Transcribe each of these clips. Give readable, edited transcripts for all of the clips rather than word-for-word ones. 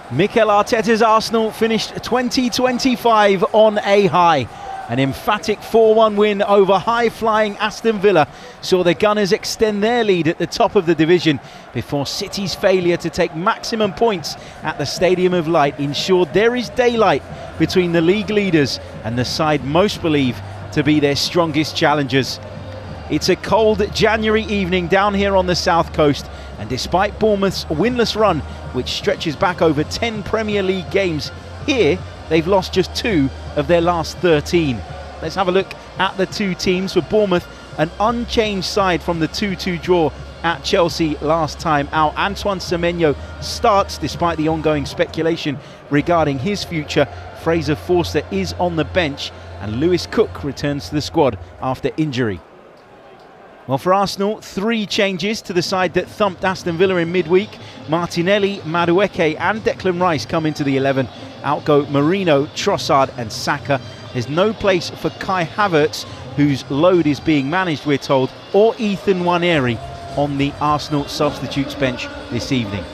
Mikel Arteta's Arsenal finished 2025 on a high. An emphatic 4-1 win over high-flying Aston Villa saw the Gunners extend their lead at the top of the division before City's failure to take maximum points at the Stadium of Light ensured there is daylight between the league leaders and the side most believe to be their strongest challengers. It's a cold January evening down here on the south coast, and despite Bournemouth's winless run, which stretches back over 10 Premier League games, here they've lost just 2 of their last 13. Let's have a look at the two teams. For Bournemouth, an unchanged side from the 2-2 draw at Chelsea last time out. Antoine Semenyo starts despite the ongoing speculation regarding his future. Fraser Forster is on the bench, and Lewis Cook returns to the squad after injury. Well, for Arsenal, 3 changes to the side that thumped Aston Villa in midweek. Martinelli, Madueke and Declan Rice come into the 11. Out go Marino, Trossard and Saka. There's no place for Kai Havertz, whose load is being managed, we're told, or Ethan Nwaneri on the Arsenal substitutes bench this evening.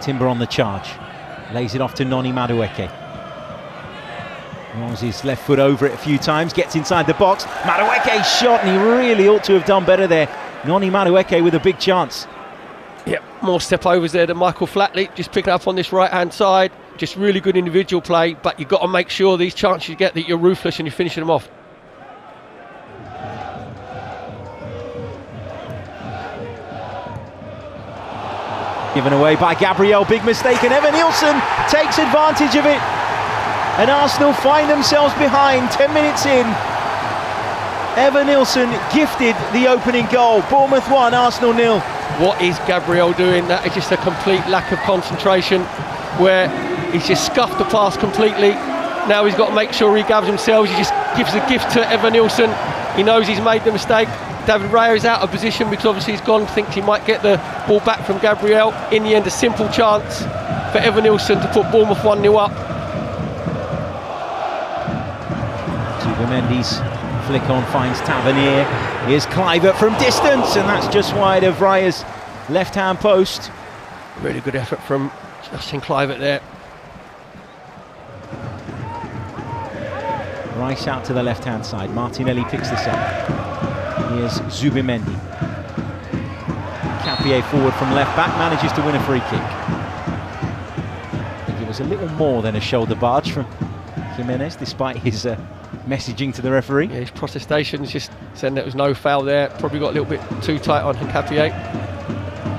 Timber on the charge. Lays it off to Noni Madueke. Rolls his left foot over it a few times, gets inside the box. Madueke shot, and he really ought to have done better there. Noni Madueke with a big chance. Yep, more step overs there than Michael Flatley. Just picking up on this right hand side. Just really good individual play, but you've got to make sure these chances you get that you're ruthless and you're finishing them off. Given away by Gabriel, big mistake, and Evanilson takes advantage of it. And Arsenal find themselves behind 10 minutes in. Evanilson gifted the opening goal. Bournemouth 1, Arsenal 0. What is Gabriel doing? That is just a complete lack of concentration, where he's just scuffed the pass completely. Now he's got to make sure he gathers himself. He just gives a gift to Evanilson. He knows he's made the mistake. David Raya is out of position because obviously he's gone, thinks he might get the ball back from Gabriel. In the end, a simple chance for Evanilson to put Bournemouth 1-0 up. Zubimendi's flick on finds Tavernier. Here's Kluivert from distance, and that's just wide of Raya's left-hand post. Really good effort from Justin Kluivert there. Rice out to the left-hand side. Martinelli picks this up. Here's Zubimendi. Capier forward from left back, manages to win a free kick. I think it was a little more than a shoulder barge from Jimenez, despite his messaging to the referee. Yeah, his protestations just saying there was no foul there. Probably got a little bit too tight on Capier.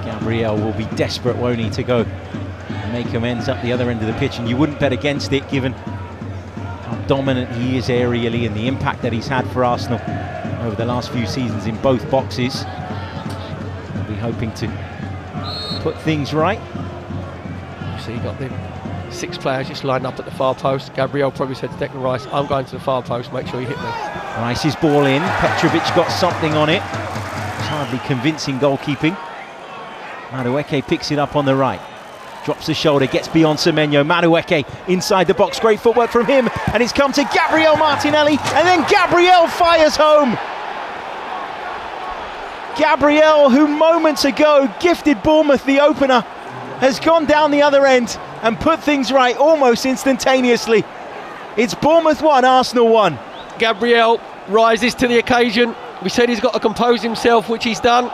Gabriel will be desperate, won't he, to go and make amends up the other end of the pitch, and you wouldn't bet against it given how dominant he is aerially and the impact that he's had for Arsenal over the last few seasons in both boxes. We'll be hoping to put things right. So you got the 6 players just lined up at the far post. Gabriel probably said to Declan Rice, I'm going to the far post, make sure you hit me. Rice's ball in, Petrovic got something on it. It's hardly convincing goalkeeping. Madueke picks it up on the right. Drops the shoulder, gets beyond Semenyo. Madueke inside the box, great footwork from him, and it's come to Gabriel Martinelli, and then Gabriel fires home. Gabriel, who moments ago gifted Bournemouth the opener, has gone down the other end and put things right almost instantaneously. It's Bournemouth 1, Arsenal 1. Gabriel rises to the occasion. We said he's got to compose himself, which he's done.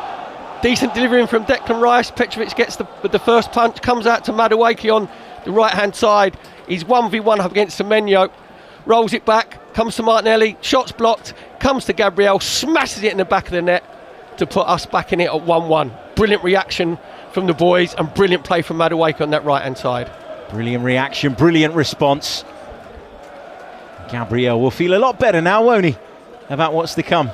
Decent delivering from Declan Rice. Petrovic gets the first punch, comes out to Madueke on the right hand side. He's 1v1 up against Semenyo, rolls it back, comes to Martinelli, shots blocked, comes to Gabriel, smashes it in the back of the net to put us back in it at 1-1. Brilliant reaction from the boys and brilliant play from Madueke on that right hand side. Brilliant reaction, brilliant response. Gabriel will feel a lot better now, won't he, about what's to come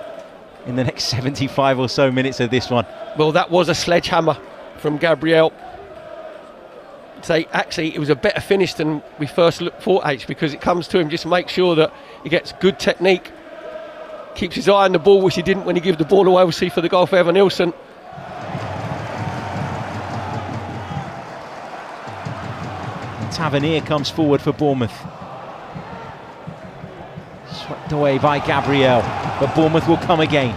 in the next 75 or so minutes of this one. Well, that was a sledgehammer from Gabriel. Actually, it was a better finish than we first thought, H, because it comes to him, just make sure that he gets good technique, keeps his eye on the ball, which he didn't when he gave the ball away, obviously, for the goal for Evanilson. Tavernier comes forward for Bournemouth. Swept away by Gabriel, but Bournemouth will come again.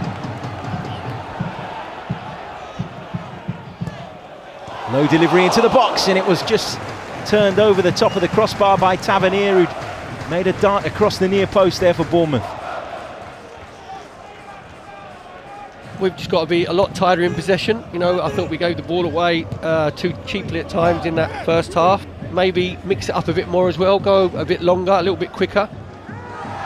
Low delivery into the box, and it was just turned over the top of the crossbar by Tavernier, who made a dart across the near post there for Bournemouth. We've just got to be a lot tighter in possession. You know, I thought we gave the ball away too cheaply at times in that first half. Maybe mix it up a bit more as well, go a bit longer, a little bit quicker.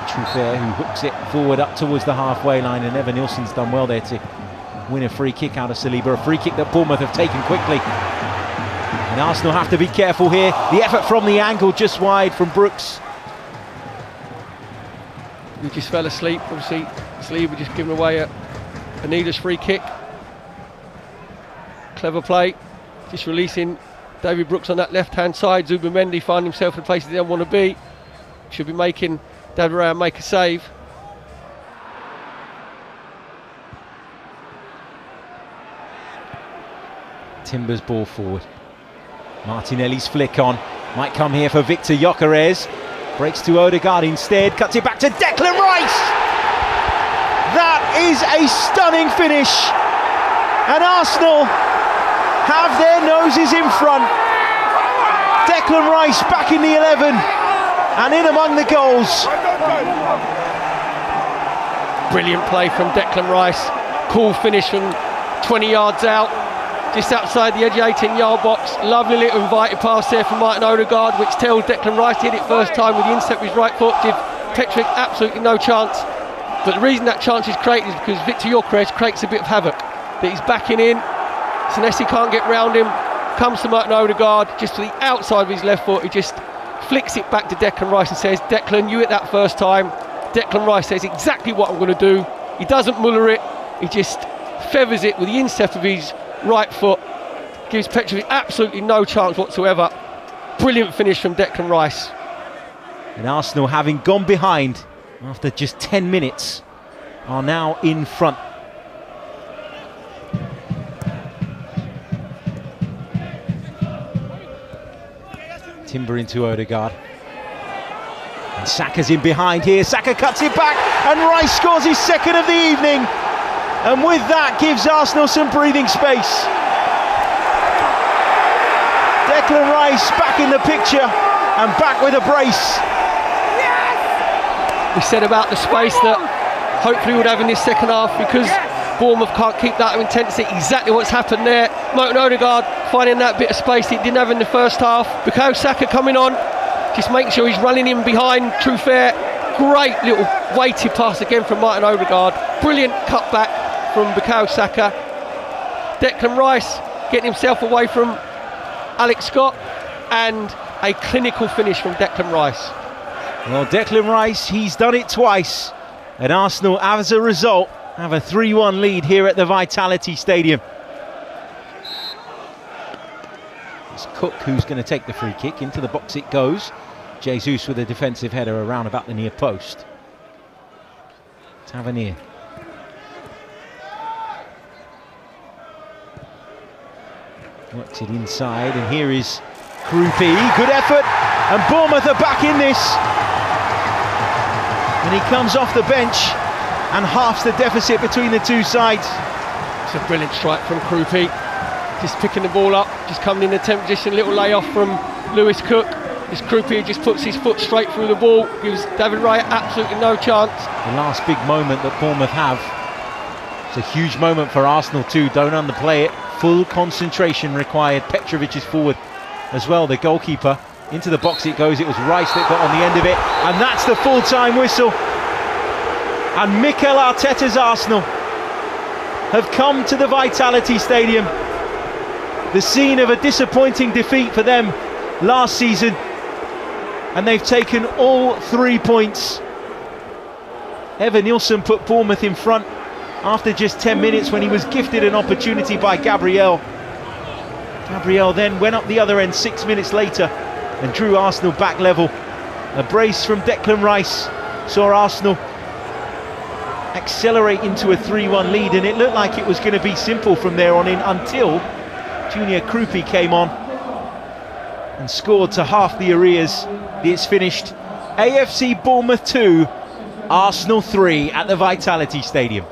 Trufair, who hooks it forward up towards the halfway line, and Evan Nilsson's done well there to win a free kick out of Saliba, a free kick that Bournemouth have taken quickly. And Arsenal have to be careful here. The effort from the angle just wide from Brooks. We just fell asleep, obviously. Saliba just giving away a needless free kick. Clever play, just releasing David Brooks on that left-hand side. Zubimendi find himself in a place he didn't want to be. Should be making David Raya make a save. Timbers ball forward. Martinelli's flick on. Might come here for Victor Gyökeres. Breaks to Odegaard instead. Cuts it back to Declan Rice. That is a stunning finish. And Arsenal have their noses in front. Declan Rice back in the 11 and in among the goals. Brilliant play from Declan Rice. Cool finish from 20 yards out, just outside the edge of 18-yard box. Lovely little invited pass there from Martin Odegaard, which tells Declan Rice he hit it first time with the instep with his right foot. Give Petrovic absolutely no chance. But the reason that chance is created is because Victor Gyökeres creates a bit of havoc. That he's backing in, Senesi can't get round him, comes to Martin Odegaard, just to the outside of his left foot. He just flicks it back to Declan Rice and says, Declan, you hit that first time. Declan Rice says exactly what I'm going to do. He doesn't muller it, he just feathers it with the instep of his right foot. Gives Petrovic absolutely no chance whatsoever. Brilliant finish from Declan Rice. And Arsenal, having gone behind after just 10 minutes, are now in front. Timber into Odegaard. And Saka's in behind here. Saka cuts it back, and Rice scores his second of the evening. And with that, gives Arsenal some breathing space. Declan Rice back in the picture and back with a brace. We said about the space that hopefully we'd have in this second half, because Bournemouth can't keep that intensity. Exactly what's happened there. Martin Odegaard finding that bit of space he didn't have in the first half. Bukayo Saka coming on, just making sure he's running in behind Trufair. Great little weighted pass again from Martin Odegaard. Brilliant cutback from Bukayo Saka. Declan Rice getting himself away from Alex Scott, and a clinical finish from Declan Rice. Well, Declan Rice, he's done it twice, and Arsenal, as a result, have a 3-1 lead here at the Vitality Stadium. It's Cook who's going to take the free kick. Into the box it goes. Jesus with a defensive header around about the near post. Tavernier. Works it inside, and here is Krupi. Good effort, and Bournemouth are back in this. And he comes off the bench and halves the deficit between the two sides. It's a brilliant strike from Krupi. Just picking the ball up, just coming in the attempt position, little layoff from Lewis Cook. This Krupi just puts his foot straight through the ball, gives David Raya absolutely no chance. The last big moment that Bournemouth have. It's a huge moment for Arsenal too, don't underplay it. Full concentration required. Petrovic is forward as well, the goalkeeper. Into the box it goes. It was Rice that got on the end of it, and that's the full-time whistle. And Mikel Arteta's Arsenal have come to the Vitality Stadium, the scene of a disappointing defeat for them last season, and they've taken all 3 points. Evan Nilsson put Bournemouth in front after just 10 minutes when he was gifted an opportunity by Gabriel. Gabriel then went up the other end 6 minutes later and drew Arsenal back level. A brace from Declan Rice saw Arsenal accelerate into a 3-1 lead, and it looked like it was going to be simple from there on in until Junior Krupi came on and scored to half the arrears. It's finished AFC Bournemouth 2, Arsenal 3 at the Vitality Stadium.